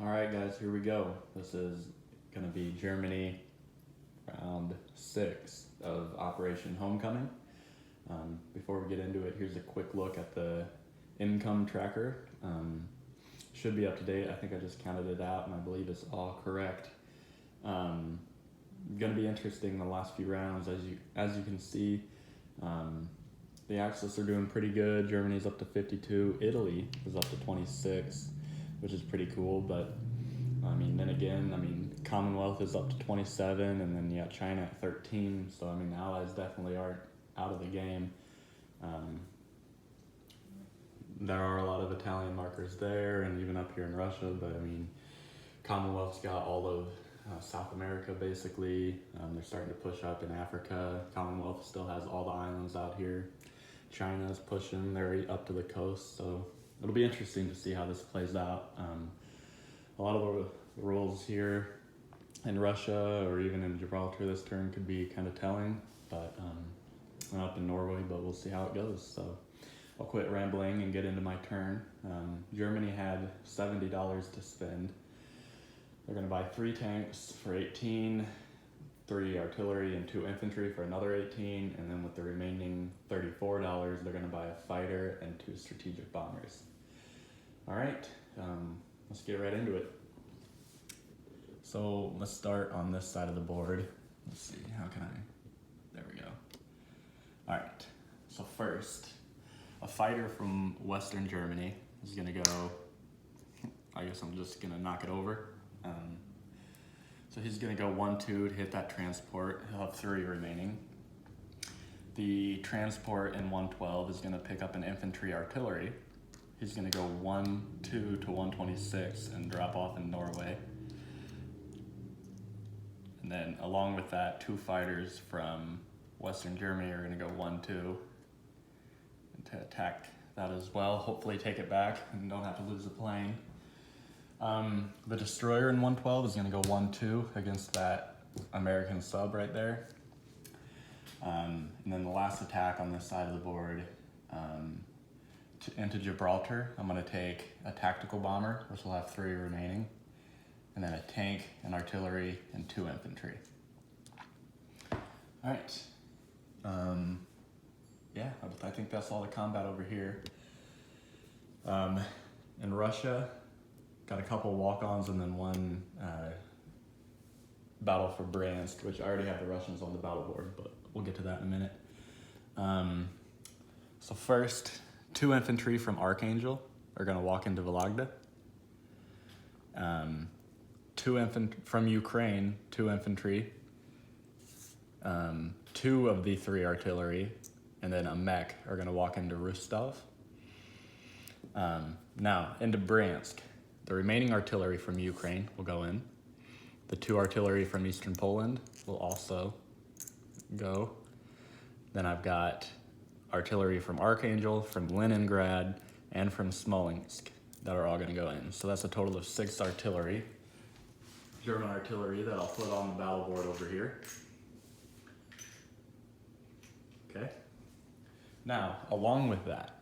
All right, guys, here we go. This is going to be Germany round 6 of Operation Homecoming. Before we get into it, here's a quick look at the income tracker. Should be up to date. I think I just counted it out and I believe it's all correct. Going to be interesting the last few rounds. As you can see, the Axis are doing pretty good. Germany's up to 52. Italy is up to 26, which is pretty cool. But then again, Commonwealth is up to 27, and then you got China at 13. So the Allies definitely aren't out of the game. There are a lot of Italian markers there, and even up here in Russia. But Commonwealth's got all of South America basically. They're starting to push up in Africa. Commonwealth still has all the islands out here. China's pushing, they're up to the coast, so it'll be interesting to see how this plays out. A lot of the rules here in Russia or even in Gibraltar this turn could be kind of telling, but I'm up in Norway, but we'll see how it goes. So I'll quit rambling and get into my turn. Germany had $70 to spend. They're going to buy 3 tanks for 18, 3 artillery and 2 infantry for another 18, and then with the remaining $34, they're going to buy a fighter and 2 strategic bombers. All right, let's get right into it. So let's start on this side of the board. Let's see, there we go. All right, so first, a fighter from Western Germany is going to go, I guess I'm just going to knock it over. So he's going to go 1-2 to hit that transport. He'll have 3 remaining. The transport in 112 is going to pick up an infantry artillery. He's going to go 1-2 to 126 and drop off in Norway. And then along with that, 2 fighters from Western Germany are going to go 1-2 to attack that as well. Hopefully take it back and don't have to lose the plane. The destroyer in 112 is going to go 1-2 against that American sub right there. And then the last attack on this side of the board, into Gibraltar, I'm going to take a tactical bomber, which will have 3 remaining, and then a tank, an artillery, and 2 infantry. All right. I think that's all the combat over here. In Russia, got a couple walk-ons and then 1 battle for Bryansk, which I already have the Russians on the battle board, but we'll get to that in a minute. So first, 2 infantry from Archangel are going to walk into Vologda. 2 from Ukraine, 2 infantry, 2 of the 3 artillery, and then a mech are going to walk into Rostov. Now, into Bryansk. The remaining artillery from Ukraine will go in. The 2 artillery from Eastern Poland will also go. Then I've got artillery from Archangel, from Leningrad, and from Smolensk that are all going to go in. So that's a total of 6 artillery, German artillery, that I'll put on the battle board over here. Okay. Now, along with that,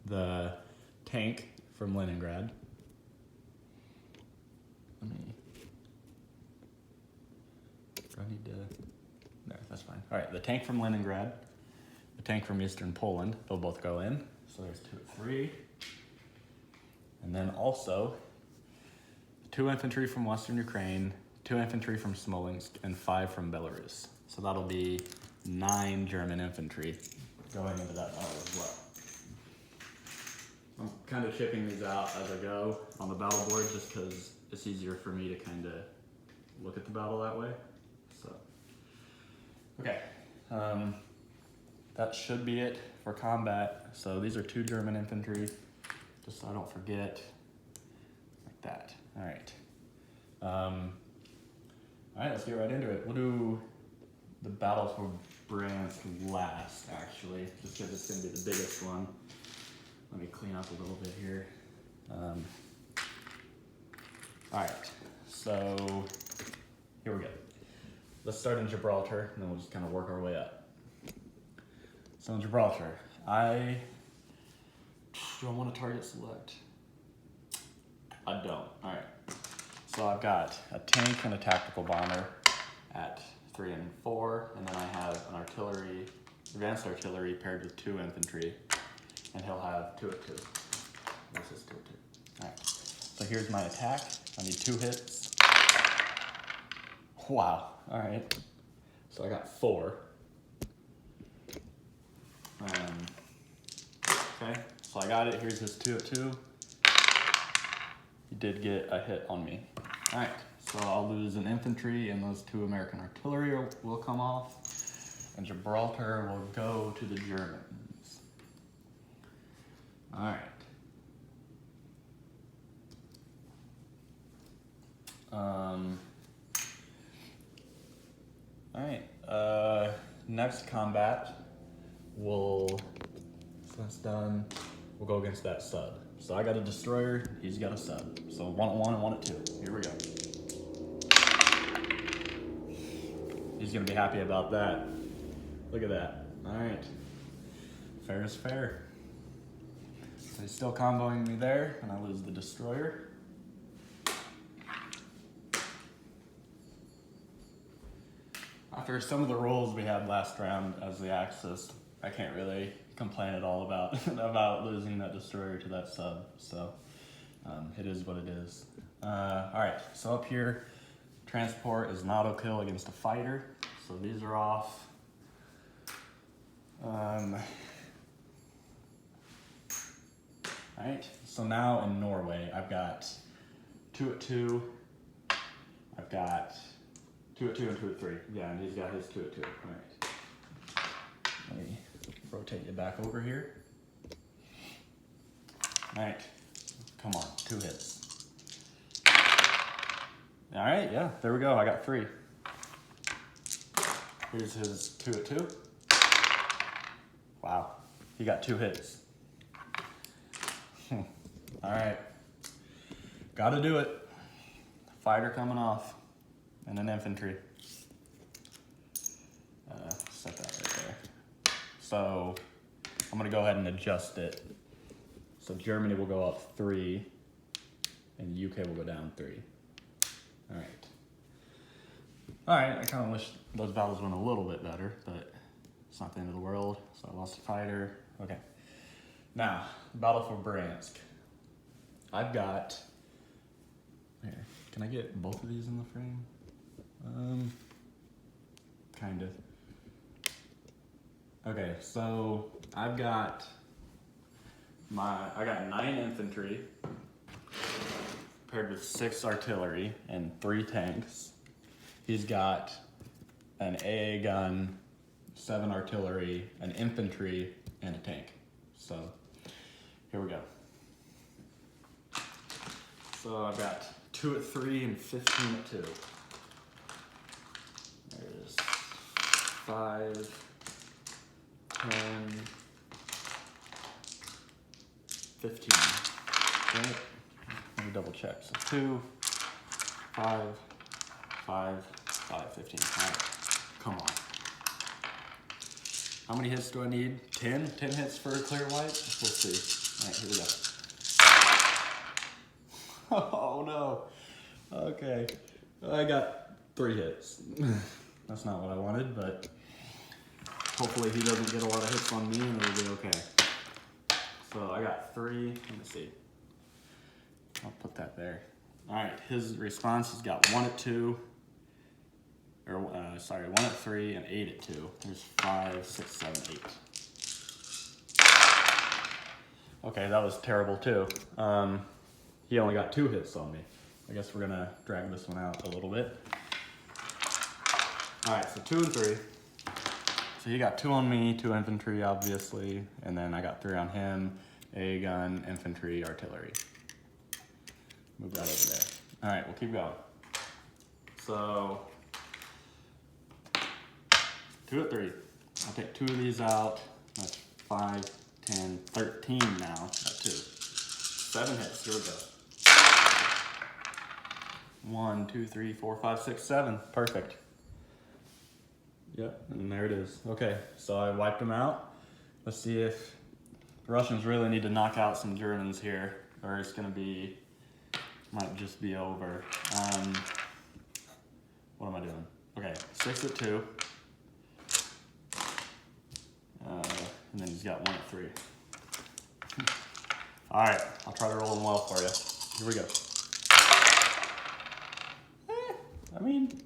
the tank from Leningrad. Do I need to? No, that's fine. All right, the tank from Leningrad, the tank from Eastern Poland, they'll both go in. So there's 2 of 3. And then also 2 infantry from Western Ukraine, 2 infantry from Smolensk, and 5 from Belarus. So that'll be 9 German infantry going into that battle as well. I'm kind of chipping these out as I go on the battle board just because it's easier for me to kind of look at the battle that way. So, okay, that should be it for combat. So these are 2 German infantry, just so I don't forget, like that. All right. All right, let's get right into it. We'll do the battle for Bryansk last, actually, just because it's going to be the biggest one. Let me clean up a little bit here. All right, so here we go. Let's start in Gibraltar, and then we'll just kind of work our way up. So in Gibraltar, do I want to target select? I don't. All right. So I've got a tank and a tactical bomber at 3 and 4, and then I have an artillery, advanced artillery paired with 2 infantry, and he'll have 2 at 2. This is 2 at 2. All right. So here's my attack. I need 2 hits. Wow. All right. So I got 4. Okay. So I got it. Here's his 2 at 2. He did get a hit on me. All right. So I'll lose an infantry, and those 2 American artillery will come off, and Gibraltar will go to the Germans. All right. Next combat, so that's done. We'll go against that sub. So I got a destroyer, he's got a sub. So 1 at 1 and 1 at 2. Here we go. He's gonna be happy about that. Look at that. All right. Fair is fair. So he's still comboing me there, and I lose the destroyer. After some of the rolls we had last round as the Axis, I can't really complain at all about about losing that destroyer to that sub. So it is what it is. All right, so up here, transport is an auto kill against a fighter. So these are off. All right, so now in Norway, I've got 2 at 2. I've got 2 at 2 and 2 at 3. Yeah, and he's got his 2 at 2. All right. Let me rotate you back over here. All right. Come on, 2 hits. All right, yeah, there we go. I got 3. Here's his 2 at 2. Wow, he got 2 hits. All right. Gotta do it. Fighter coming off. And an infantry. Set that right there. So I'm gonna go ahead and adjust it. So Germany will go up 3, and the UK will go down 3. All right. All right, I kind of wish those battles went a little bit better, but it's not the end of the world. So I lost a fighter. Okay. Now, battle for Bryansk. I've got, here, can I get both of these in the frame? Kind of. Okay, so I've got I got 9 infantry paired with 6 artillery and 3 tanks. He's got an AA gun, 7 artillery, an infantry, and a tank. So here we go. So I've got 2 at 3 and 15 at 2. There's 5, 10, 15. Okay. Let me double check. So 2, 5, 5, 5, 15. All right. Come on. How many hits do I need? 10? 10 hits for a clear white? We'll see. All right, here we go. Oh no. Okay. I got 3 hits. That's not what I wanted, but hopefully he doesn't get a lot of hits on me and it'll be okay. So I got 3. Let me see. I'll put that there. All right, his response has got 1 at 2. Or 1 at 3 and 8 at 2. There's 5, 6, 7, 8. Okay, that was terrible too. He only got 2 hits on me. I guess we're gonna drag this one out a little bit. All right, so 2 and 3. So he got 2 on me, 2 infantry, obviously, and then I got 3 on him, a gun, infantry, artillery. Move that over there. All right, we'll keep going. So 2 at 3. I'll take 2 of these out. That's 5, 10, 13 now at 2. 7 hits, here we go. 1, 2, 3, 4, 5, 6, 7. Perfect. Yep, and there it is. Okay, so I wiped them out. Let's see if the Russians really need to knock out some Germans here, or it's gonna be might just be over. What am I doing? Okay, 6 at 2. And then he's got 1 at 3. All right, I'll try to roll them well for you. Here we go. I mean,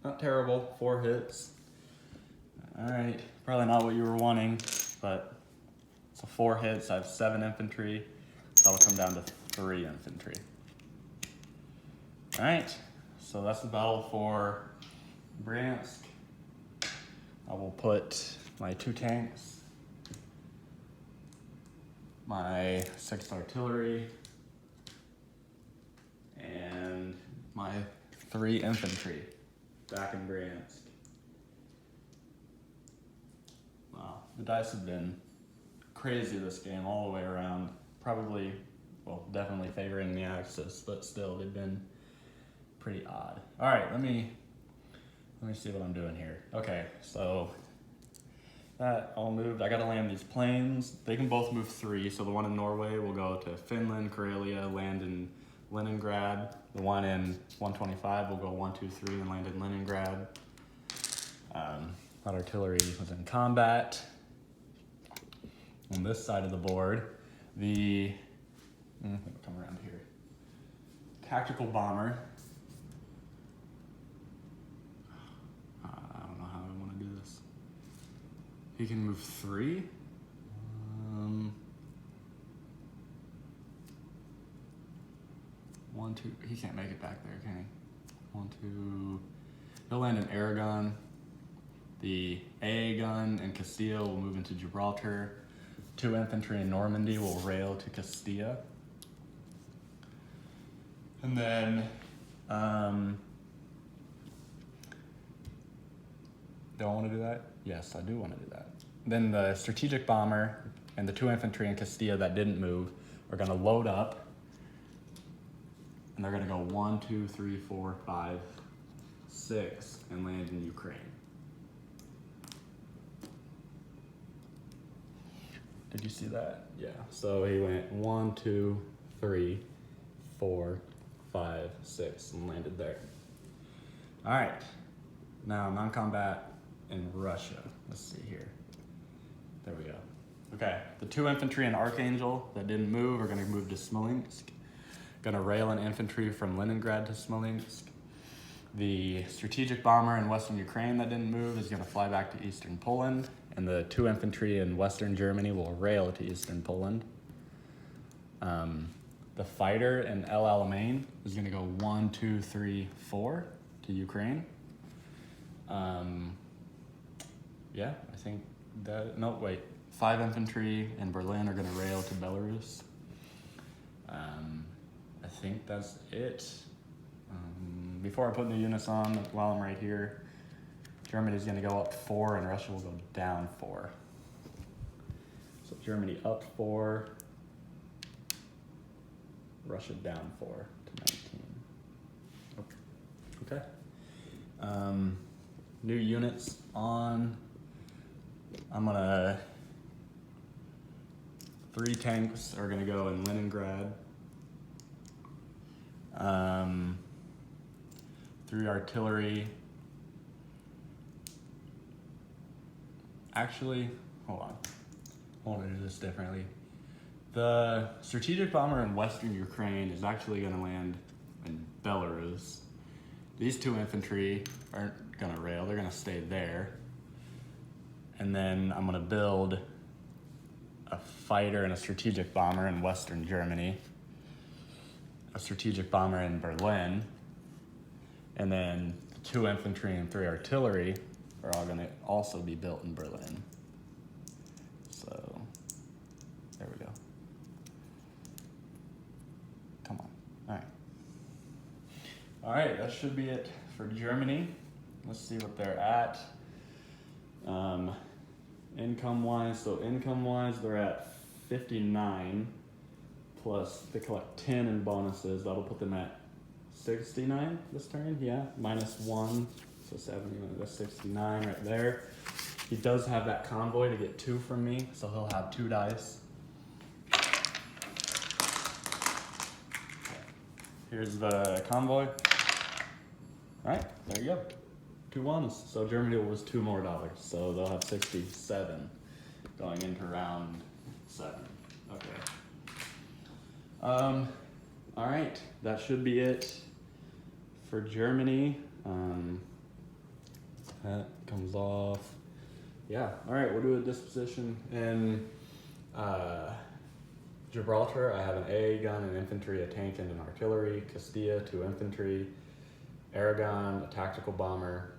not terrible. 4 hits. All right, probably not what you were wanting, but it's a 4 hits. I have 7 infantry. That'll come down to 3 infantry. All right, so that's the battle for Bryansk. I will put my 2 tanks, my 6 artillery, and my 3 infantry back in Bryansk. Wow, the dice have been crazy this game all the way around. Probably, well, definitely favoring the Axis, but still, they've been pretty odd. All right, let me see what I'm doing here. Okay, so that all moved. I gotta land these planes. They can both move 3, so the one in Norway will go to Finland, Karelia, land in Leningrad. The one in 125 will go 1, 2, 3 and land in Leningrad. That artillery was in combat. On this side of the board, the come around here. Tactical bomber. I don't know how I want to do this. He can move 3. 1, 2. He can't make it back there, can he? 1, 2. He'll land in Aragon. The AA gun in Castile will move into Gibraltar. 2 infantry in Normandy will rail to Castilla. And then, do I want to do that? Yes, I do want to do that. Then the strategic bomber and the 2 infantry in Castilla that didn't move are going to load up. And they're going to go 1, 2, 3, 4, 5, 6 and land in Ukraine. Did you see that? Yeah. So he went 1, 2, 3, 4, 5, 6 and landed there. All right. Now non-combat in Russia. Let's see here. There we go. Okay. The 2 infantry in Archangel that didn't move are going to move to Smolensk. Going to rail an infantry from Leningrad to Smolensk. The strategic bomber in Western Ukraine that didn't move is going to fly back to Eastern Poland. And the 2 infantry in Western Germany will rail to Eastern Poland. The fighter in El Alamein is going to go 1, 2, 3, 4 to Ukraine. Yeah, I think that, no, wait. 5 infantry in Berlin are going to rail to Belarus. I think that's it. Before I put the units on, while I'm right here, Germany's going to go up 4 and Russia will go down 4. So Germany up 4, Russia down 4 to 19. Okay. New units on. I'm gonna, 3 tanks are gonna go in Leningrad. 3 artillery. Actually, hold on. I want to do this differently. The strategic bomber in Western Ukraine is actually going to land in Belarus. These 2 infantry aren't going to rail. They're going to stay there. And then I'm going to build a fighter and a strategic bomber in Western Germany. A strategic bomber in Berlin. And then 2 infantry and 3 artillery are all going to also be built in Berlin. So, there we go. Come on. All right. All right, that should be it for Germany. Let's see what they're at. Income-wise, they're at 59, plus they collect 10 in bonuses. That'll put them at 69 this turn, yeah, minus 1, so 70, that's 69 right there. He does have that convoy to get 2 from me, so he'll have 2 dice. Here's the convoy. All right, there you go. 2 ones. So Germany was $2 more. So they'll have 67 going into round 7. Okay. All right, that should be it for Germany. That comes off. Yeah, all right, we'll do a disposition. In Gibraltar, I have an AA gun, an infantry, a tank, and an artillery. Castilla, 2 infantry. Aragon, a tactical bomber.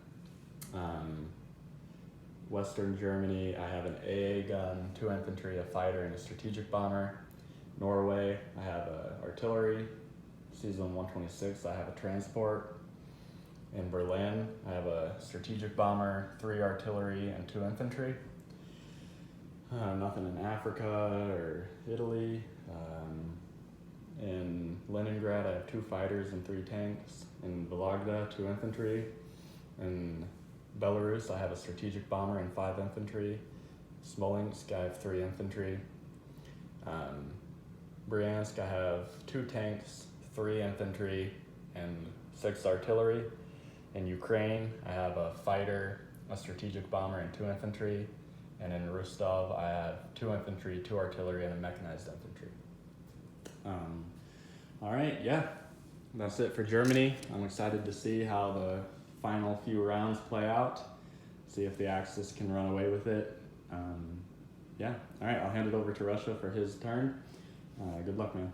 Western Germany, I have an AA gun, 2 infantry, a fighter, and a strategic bomber. Norway, I have artillery. Season 126, I have a transport. In Berlin, I have a strategic bomber, 3 artillery, and 2 infantry. Nothing in Africa or Italy. In Leningrad, I have 2 fighters and 3 tanks. In Vologda, 2 infantry. In Belarus, I have a strategic bomber and 5 infantry. Smolensk, I have 3 infantry. Bryansk, I have 2 tanks, 3 infantry, and 6 artillery. In Ukraine, I have a fighter, a strategic bomber, and 2 infantry. And in Rostov, I have 2 infantry, 2 artillery, and a mechanized infantry. All right, yeah, that's it for Germany. I'm excited to see how the final few rounds play out, see if the Axis can run away with it. Yeah, all right, I'll hand it over to Russia for his turn. Good luck, man.